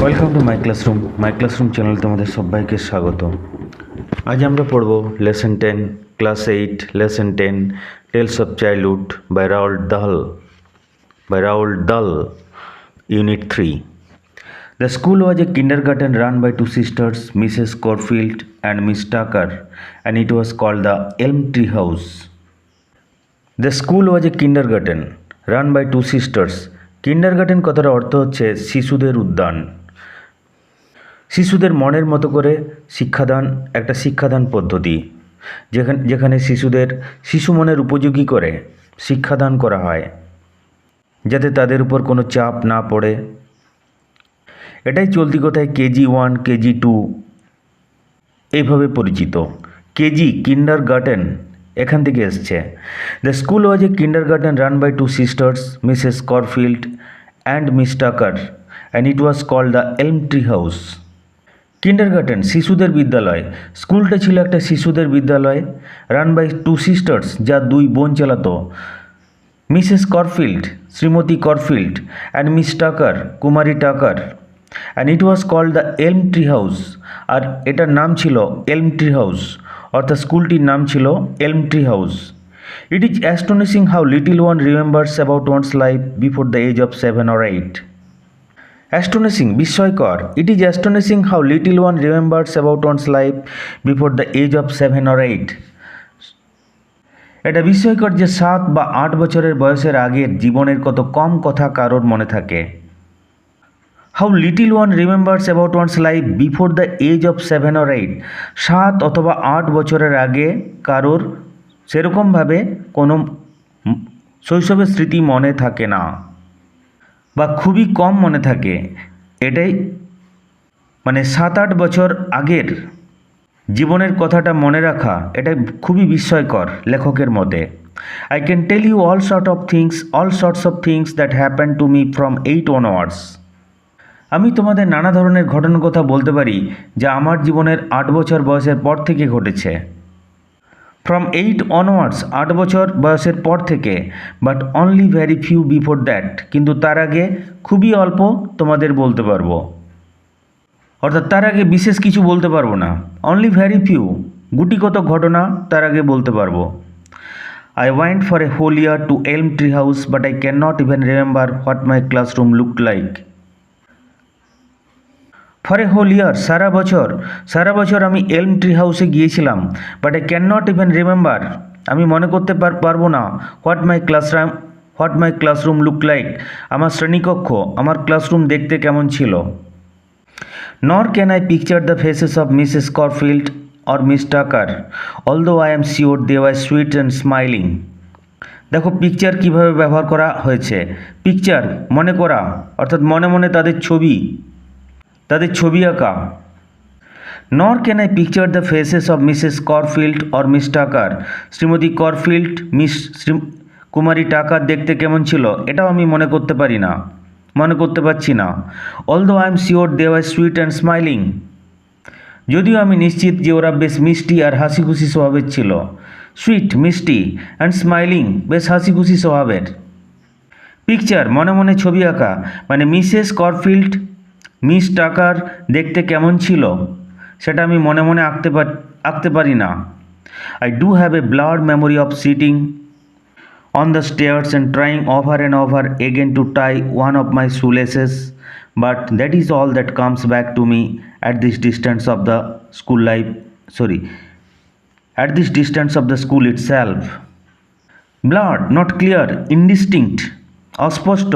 Welcome to my classroom channel তোমাদের সবাইকে স্বাগত। আজ আমরা পড়ব lesson 10 class 8 lesson 10 tales of childhood by Roald Dahl unit 3। The school was a kindergarten run by two sisters, Mrs. Corfield and Miss Tucker, and it was called the Elm Tree House. The school was a kindergarten run by two sisters. Kindergarten কথার অর্থ হচ্ছে শিশুদের উদ্যান। শিশুদের মনের মতো করে একটা শিক্ষাদান পদ্ধতি, যেখানে শিশু মনের উপযোগী করে শিক্ষাদান করা হয়, যাতে তাদের উপর কোনো চাপ না পড়ে। এটাই চলতি কথায় KG1 KG2 এইভাবে পরিচিত। কেজি কিন্ডারগার্টেন এখান থেকে এসছে। The school was a kindergarten run by two sisters, Mrs Corfield and Miss Tucker, and it was called the এলম ট্রি হাউস। কিন্ডারগার্টেন শিশুদের বিদ্যালয়। স্কুলটা ছিল একটা শিশুদের বিদ্যালয়, রান বাই টু সিস্টার্স যা দুই বোন চালাতো, মিসেস করফিল্ড শ্রীমতী করফিল্ড অ্যান্ড মিস টাকার কুমারী Tucker, and it was called the এলম ট্রি হাউস। আর এটার নাম ছিল এলম ট্রি হাউস, অর্থাৎ স্কুলটির নাম ছিল Elm tree House. It is astonishing how little one remembers about one's life before the age of 7 or 8। Astonishing বিস্ময়কর। It is astonishing how little one remembers about one's life before the age of 7 or 8। এটা বিস্ময়কর যে 7 বা 8 বছরের বয়সের আগের জীবনের কত কম কথা কারোর মনে থাকে। How little one remembers about one's life before the age of 7 or 8। 7 অথবা 8 বছরের আগে কারোর সেরকমভাবে কোনো শৈশবের স্মৃতি মনে থাকে না, বা খুবই কম মনে থাকে। এটাই মানে 7-8 বছর আগের জীবনের কথাটা মনে রাখা, এটা খুবই বিস্ময়কর লেখকের মতে। I can tell you all sorts of things that happen to me from 8 onwards। আমি তোমাদের নানা ধরনের ঘটনার কথা বলতে পারি যা আমার জীবনের 8 বছর বয়সের পর থেকে ঘটেছে। ফ্রম 8 onwards 8 বছর বয়সের পর থেকে, but only very few before that, কিন্তু তার আগে খুবই অল্প তোমাদের বলতে পারবো, অর্থাৎ তার আগে বিশেষ কিছু বলতে পারবো না। অনলি ভেরি ফিউ গুটিকত ঘটনা তার আগে বলতে পারবো। I went for a whole year to Elm Tree House, but I cannot even remember what my classroom looked like. For a whole year সারা বছর আমি এলম ট্রি হাউসে গিয়েছিলাম, but I can not even remember আমি মনে করতে পারবো না what my classroom look like আমার শ্রেণীকক্ষ, আমার ক্লাসরুম দেখতে কেমন ছিল। Nor can I picture the faces of Mrs Corfield or Miss Tucker, although I am sure they were sweet and smiling. দেখো পিকচার কিভাবে ব্যবহার করা হয়েছে। পিকচার মনে করা, অর্থাৎ মনে মনে তাদের ছবি আঁকা। Nor can I picture the faces of Mrs Corfield or Miss Tucker, Shrimati করফিল্ড কুমারী টাকার দেখতে কেমন ছিল এটাও আমি মনে করতে পারছি না। Although I am sure they were sweet and smiling, যদিও আমি নিশ্চিত যে ওরা বেশ মিষ্টি আর হাসি খুশি স্বভাবের ছিল। সুইট মিষ্টি, অ্যান্ড স্মাইলিং বেশ হাসি খুশি স্বভাবের। পিকচার মনে মনে ছবি আঁকা, মানে মিসেস করফিল্ড মিস টাকার দেখতে কেমন ছিল সেটা আমি মনে মনে আঁকতে পারি না। I do have a blurred memory of sitting on the stairs and trying over and over again to tie one of my shoelaces, but that is all that comes back to me at this distance of the school itself. Blurred, not clear, indistinct, অস্পষ্ট।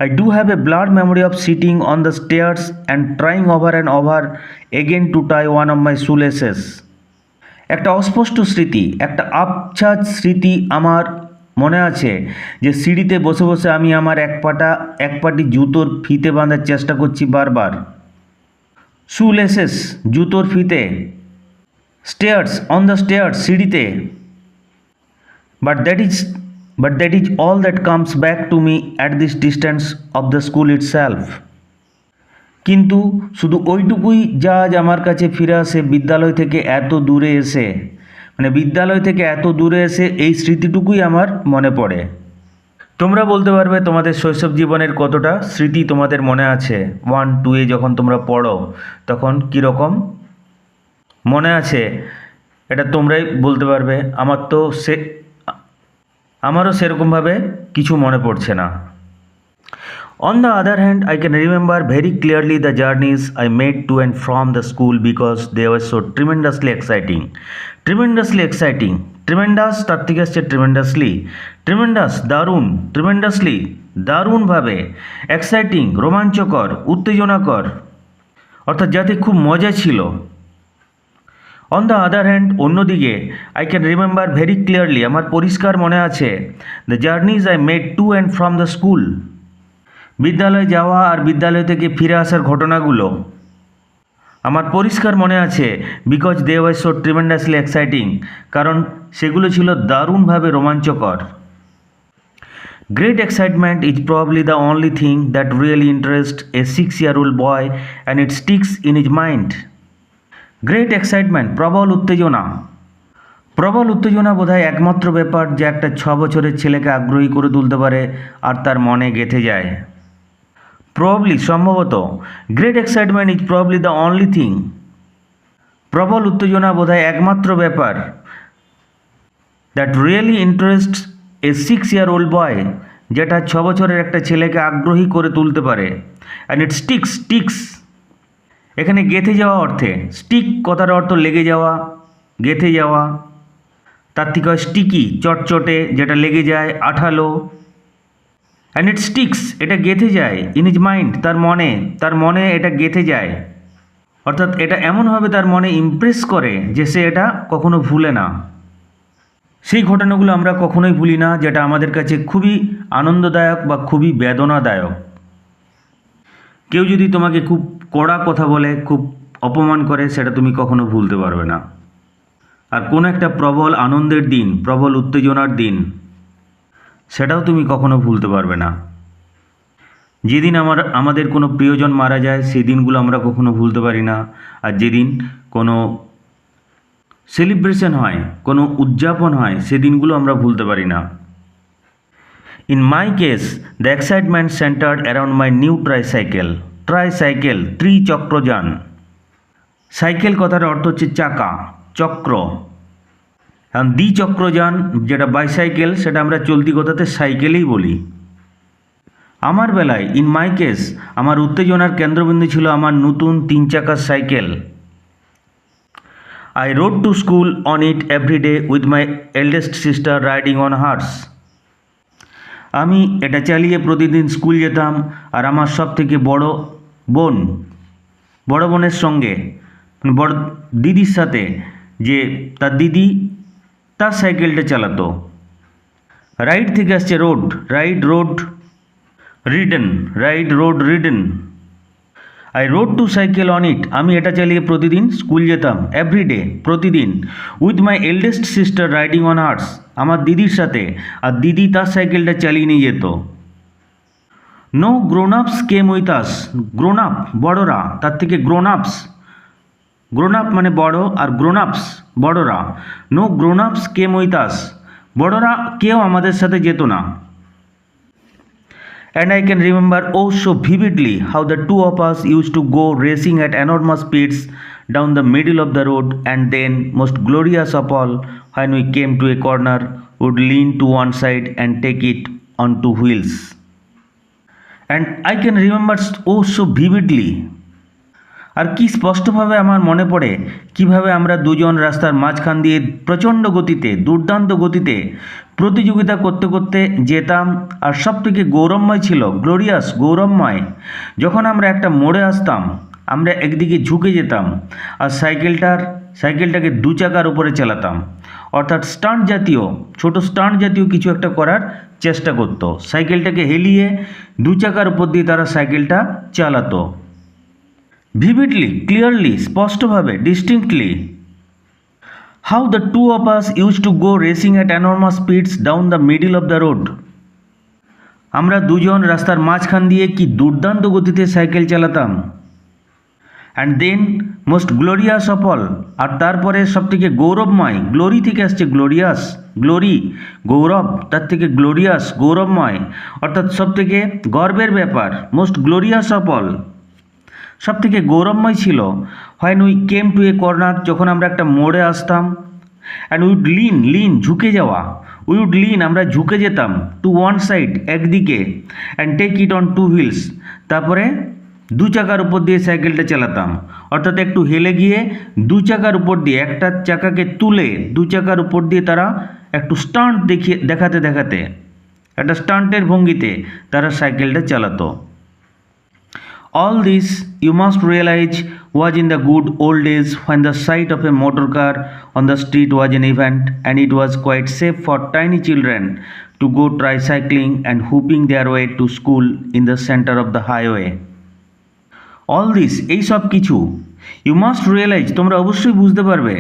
I do have a blurred memory of sitting on the stairs and trying over and over again to tie one of my shoelaces. একটা অস্পষ্ট স্মৃতি, একটা আবছাদ স্মৃতি আমার মনে আছে যে সিঁড়িতে বসে বসে আমি আমার এক পাটি জুতোর ফিতে বাঁধার চেষ্টা করছি বারবার। shoelaces জুতোর ফিতে, stairs on the stairs সিঁড়িতে, but that is all that comes back to me at this distance of the school itself. কিন্তু শুধু ওইটুকুই যা আজ আমার কাছে ফিরে আসে বিদ্যালয় থেকে এত দূরে এসে এই স্মৃতিটুকুই আমার মনে পড়ে। তোমরা বলতে পারবে তোমাদের শৈশব জীবনের কতটা স্মৃতি তোমাদের মনে আছে? 1-2 যখন তোমরা পড়ো তখন কীরকম মনে আছে, এটা তোমরাই বলতে পারবে। আমারও সেরকমভাবে কিছু মনে পড়ছে না। On the other hand, I can remember very clearly the journeys I made to and from the school because they were so tremendously exciting. Tremendously exciting. Tremendous তার থেকে আসছে tremendously. Tremendous দারুণ, tremendously দারুণভাবে, এক্সাইটিং রোমাঞ্চকর, উত্তেজনাকর, অর্থাৎ যাতে খুব মজা ছিল। অন দ্য আদার হ্যান্ড অন্যদিকে I can remember very clearly আমার পরিষ্কার মনে আছে the জার্নিজ I made to and from the school বিদ্যালয়ে যাওয়া আর বিদ্যালয় থেকে ফিরে আসার ঘটনাগুলো আমার পরিষ্কার মনে আছে because they were so tremendously exciting, কারণ সেগুলো ছিল দারুণভাবে রোমাঞ্চকর। Great excitement is probably the only thing that really interests a 6-year-old boy and it sticks in his mind. Great excitement, প্রবল উত্তেজনা বোধহয় একমাত্র ব্যাপার যা একটা 6 বছরের ছেলেকে আগ্রহী করে তুলতে পারে আর তার মনে গেঁথে যায়। প্রবাবলি সম্ভবত, great excitement is probably the only thing, প্রবল উত্তেজনা বোধহয় একমাত্র ব্যাপার দ্যাট রিয়েলি ইন্টারেস্টস এ 6-year-old বয়, যেটা 6 বছরের একটা ছেলেকে আগ্রহী করে তুলতে পারে। অ্যান্ড ইট স্টিক্স এখানে গেঁথে যাওয়া অর্থে, স্টিক কথার অর্থ লেগে যাওয়া, গেঁথে যাওয়া, তার থেকে হয় স্টিকি চটচটে, যেটা লেগে যায়, আঠালো। অ্যান্ড ইট স্টিক্স এটা গেঁথে যায়, ইন ইজ মাইন্ড তার মনে এটা গেঁথে যায়, অর্থাৎ এটা এমনভাবে তার মনে ইমপ্রেস করে যে সে এটা কখনো ভুলে না। সেই ঘটনাগুলো আমরা কখনোই ভুলি না, যেটা আমাদের কাছে খুবই আনন্দদায়ক বা খুবই বেদনাদায়ক। কেউ যদি তোমাকে খুব কড়া কথা বলে, খুব অপমান করে, সেটা তুমি কখনো ভুলতে পারবে না। আর কোনো একটা প্রবল আনন্দের দিন, প্রবল উত্তেজনার দিন, সেটাও তুমি কখনো ভুলতে পারবে না। যেদিন আমাদের কোনো প্রিয়জন মারা যায় সেই দিনগুলো আমরা কখনো ভুলতে পারি না। আর যেদিন কোনো সেলিব্রেশন হয়, কোনো উদযাপন হয়, সেদিনগুলো আমরা ভুলতে পারি না। In my case the excitement centred around my new tricycle, ত্রিচক্রযান। সাইকেল কথার অর্থ হচ্ছে চাকা, চক্র। এখন দ্বিচক্রযান যেটা বাইসাইকেল, সেটা আমরা চলতি কথাতে সাইকেলেই বলি। আমার বেলায় ইন মাই কেস আমার উত্তেজনার কেন্দ্রবিন্দু ছিল আমার নতুন 3 চাকার cycle. I rode to school on it every day with my eldest sister riding on hers. আমি এটা চালিয়ে প্রতিদিন স্কুল যেতাম আর আমার সব থেকে বড় বোনের সঙ্গে, বড় দিদির সাথে, যে তার দিদি তার সাইকেলটা চালাতো। রাইড থেকে আসছে rode, ride rode ridden. I rode to cycle on it, আমি এটা চালিয়ে প্রতিদিন স্কুল যেতাম, এভরিডে প্রতিদিন, with my eldest sister riding on hers, আমার দিদির সাথে, আর দিদি তার সাইকেলটা চালিয়ে নিয়ে যেত। নো গ্রোন আপস came with us, grown up বড়রা, তার থেকে গ্রোন আপ মানে বড়, আর গ্রোন আপস বড়রা। নো গ্রোন আপস কেম উইথ আস, বড়রা কেউ আমাদের সাথে যেত না। And I can remember oh so vividly how the two of us used to go racing at enormous speeds down the middle of the road, and then, most glorious of all, when we came to a corner, would lean to one side and take it on two wheels. And I can remember oh so vividly, আর কি স্পষ্টভাবে আমার মনে পড়ে কিভাবে আমরা দুজন রাস্তার মাঝখান দিয়ে প্রচণ্ড গতিতে, দুর্দান্ত গতিতে প্রতিযোগিতা করতে করতে যেতাম। আর সব থেকে গৌরবময় ছিল, গৌরবময়, যখন আমরা একটা মোড়ে আসতাম, আমরা একদিকে ঝুঁকে যেতাম আর সাইকেলটাকে 2 চাকার উপরে চালাতাম, অর্থাৎ ছোট স্টান্ট জাতীয় কিছু একটা করার চেষ্টা করতো। সাইকেলটাকে হেলিয়ে 2 চাকার উপর দিয়ে তারা সাইকেলটা চালাতো। vividly, clearly, স্পষ্টভাবে, distinctly, how the two of us used to go racing at enormous speeds down the middle of the road. আমরা দুজন রাস্তার মাঝখান দিয়ে কি দুর্দান্ত গতিতে সাইকেল চালাতাম। And then most glorious of all, আর তারপরে সব থেকে গৌরবময়, গ্লোরি থেকে আসছে গ্লোরিয়াস, গ্লোরি গৌরব, তার থেকে গ্লোরিয়াস গৌরবময়, অর্থাৎ সব থেকে গর্বের ব্যাপার, মোস্ট গ্লোরিয়াস অফ অল, সব থেকে গৌরবময় ছিল when we came to A corner, যখন আমরা একটা মোড়ে আসতাম, অ্যান্ড উইড লিন ঝুঁকে যাওয়া, উইড লিন আমরা ঝুঁকে যেতাম, টু ওয়ান সাইড একদিকে, and take it on two wheels, তারপরে দু চাকার উপর দিয়ে সাইকেলটা চালাতাম, অর্থাৎ একটু হেলে গিয়ে দু চাকার উপর দিয়ে একটা চাকাকে তুলে দু চাকার উপর দিয়ে তারা একটু স্টান্ট দেখাতে একটা স্টান্টের ভঙ্গিতে তারা সাইকেলটা চালাতো। All this, you must realize, was in the good old days when the sight of a motor car on the street was an event, and it was quite safe for tiny children to go tricycling and whooping their way to school in the center of the highway. All this, এই সব কিছু, you must realize, তোমরা অবশ্যই বুঝতে পারবে,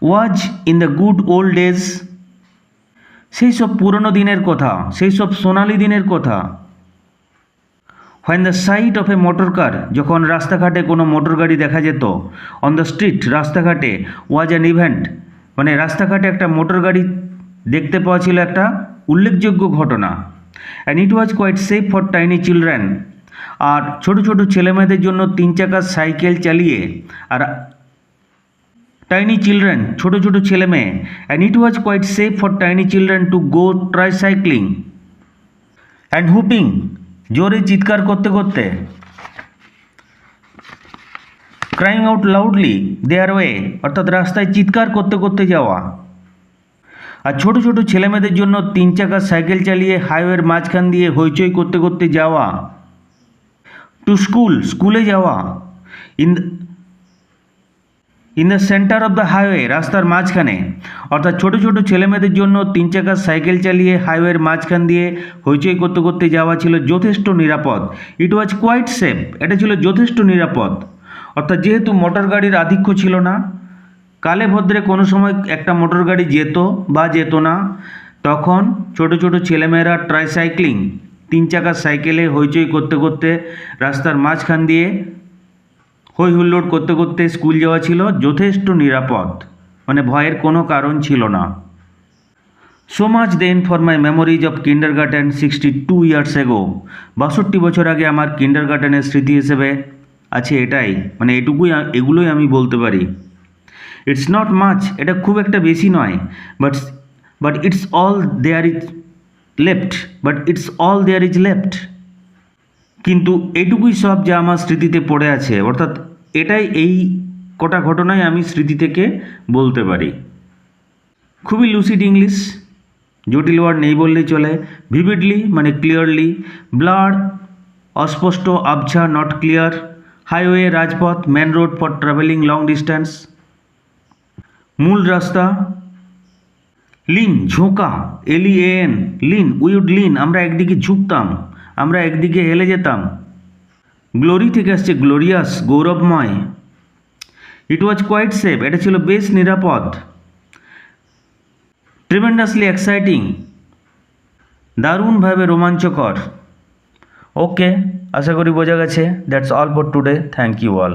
was in the good old days, সেই সব পুরনো দিনের কথা, সেই সব সোনালি দিনের কথা, when the sight of a motor car, যখন রাস্তাঘাটে কোনো মোটর গাড়ি দেখা যেত, on the street, রাস্তাঘাটে, was an event, মানে রাস্তাঘাটে একটা মোটর গাড়ি দেখতে পাওয়া ছিল একটা উল্লেখযোগ্য ঘটনা, and it was quite safe for tiny children, আর ছোট ছোট ছেলেমেয়েদের জন্য তিন চাকার সাইকেল চালিয়ে, আর টাইনি চিলড্রেন ছোট ছোট ছেলে মেয়ে, and it was quite safe for tiny children to go tricycling and whooping, জোরে চিৎকার করতে করতে, crying out loudly their way, অর্থাৎ রাস্তায় চিৎকার করতে করতে যাওয়া, আর ছোট ছোট ছেলেমেয়েদের জন্য তিন চাকার সাইকেল চালিয়ে হাইওয়ের মাঝখান দিয়ে হইচই করতে করতে যাওয়া, টু স্কুলে যাওয়া, in the centre of the highway, রাস্তার মাঝখানে, অর্থাৎ ছোট ছোট ছেলেমেয়েদের জন্য তিন চাকার সাইকেল চালিয়ে হাইওয়ের মাঝখান দিয়ে হইচই করতে করতে যাওয়া ছিল যথেষ্ট নিরাপদ। ইট ওয়াজ কোয়াইট সেফ, এটা ছিল যথেষ্ট নিরাপদ, অর্থাৎ যেহেতু মোটর গাড়ির আধিক্য ছিল না, কালে ভদ্রে কোনো সময় একটা মোটর গাড়ি যেত বা যেত না, তখন ছোট ছোট ছেলেমেয়েরা ট্রাইসাইক্লিং, তিন চাকার সাইকেলে হইচই করতে করতে রাস্তার মাঝখান দিয়ে হই হুল্লোড় করতে করতে স্কুল যাওয়া ছিল যথেষ্ট নিরাপদ, মানে ভয়ের কোনো কারণ ছিল না। So much then for my memories of kindergarten 62 years ago, 62 বছর আগে আমার কিন্ডারগার্টেনের স্মৃতি হিসেবে আছে এটাই, মানে এগুলোই আমি বলতে পারি। ইটস নট মাচ, এটা খুব একটা বেশি নয়, but it's all there is left, কিন্তু এইটুকুই সব যা আমার স্মৃতিতে পড়ে আছে, অর্থাৎ এটাই, এই কটা ঘটনাই আমি স্মৃতি থেকে বলতে পারি। খুবই লুসিড ইংলিশ, জটিল ওয়ার্ড নেই বললেই চলে। ভিভিডলি মানে ক্লিয়ারলি, ব্লাড অস্পষ্ট, আবছা নট ক্লিয়ার, হাইওয়ে রাজপথ, main road for travelling long distance, মূল রাস্তা, লিন ঝোঁকা, LEAN লিন, উইড লিন আমরা একদিকে ঝুঁকতাম, আমরা একদিকে হেলে যেতাম, গ্লোরি থেকে আসছে গ্লোরিয়াস গৌরবময়, ইট ওয়াজ কোয়াইট সেফ এটা ছিল বেশ নিরাপদ, ট্রিমেন্ডাসলি এক্সাইটিং দারুণভাবে রোমাঞ্চকর। ওকে, আশা করি বোঝা গেছে। That's all for today, thank you all.